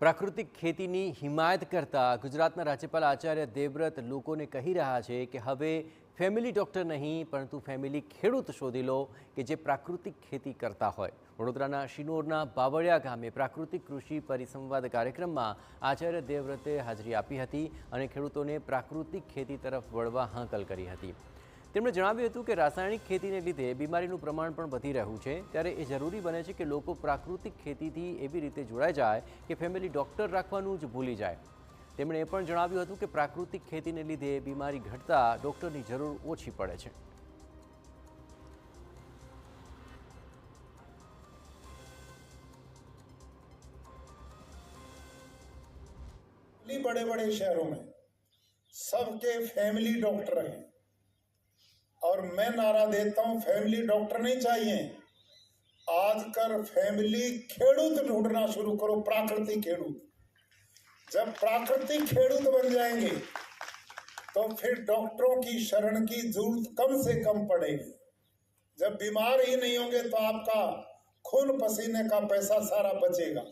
પ્રાકૃતિક ખેતીની હિમાયત કરતા ગુજરાતના રાજ્યપાલ આચાર્ય દેવવ્રત લોકોને કહી રહ્યા છે કે હવે ફેમિલી ડૉક્ટર નહીં પરંતુ ફેમિલી ખેડૂત શોધી લો કે જે પ્રાકૃતિક ખેતી કરતા હોય। વડોદરાના શિનોરના બાવળિયા ગામે પ્રાકૃતિક કૃષિ પરિસંવાદ કાર્યક્રમમાં આચાર્ય દેવવ્રતે હાજરી આપી હતી અને ખેડૂતોને પ્રાકૃતિક ખેતી તરફ વળવા હાંકલ કરી હતી। તેમણે જણાવ્યું હતું કે રાસાયણિક ખેતીને લીધે બીમારીનું પ્રમાણ પણ વધી રહ્યું છે, ત્યારે એ જરૂરી બને છે કે લોકો પ્રાકૃતિક ખેતીથી એવી રીતે જોડાઈ જાય કે ફેમિલી ડૉક્ટર રાખવાનું જ ભૂલી જાય। તેમણે એ પણ જણાવ્યું હતું કે પ્રાકૃતિક ખેતીને લીધે બીમારી ઘટતા ડૉક્ટરની જરૂર ઓછી પડે છે। बड़े बड़े शहरों में सबके फैमिली डॉक्टर हैं और मैं नारा देता हूं फैमिली डॉक्टर नहीं चाहिए, आजकल फैमिली खेडूत ढूंढना शुरू करो। प्राकृतिक खेडूत जब प्राकृतिक खेडूत बन जाएंगे तो फिर डॉक्टरों की शरण की जरूरत कम से कम पड़ेगी। जब बीमार ही नहीं होंगे तो आपका खून पसीने का पैसा सारा बचेगा।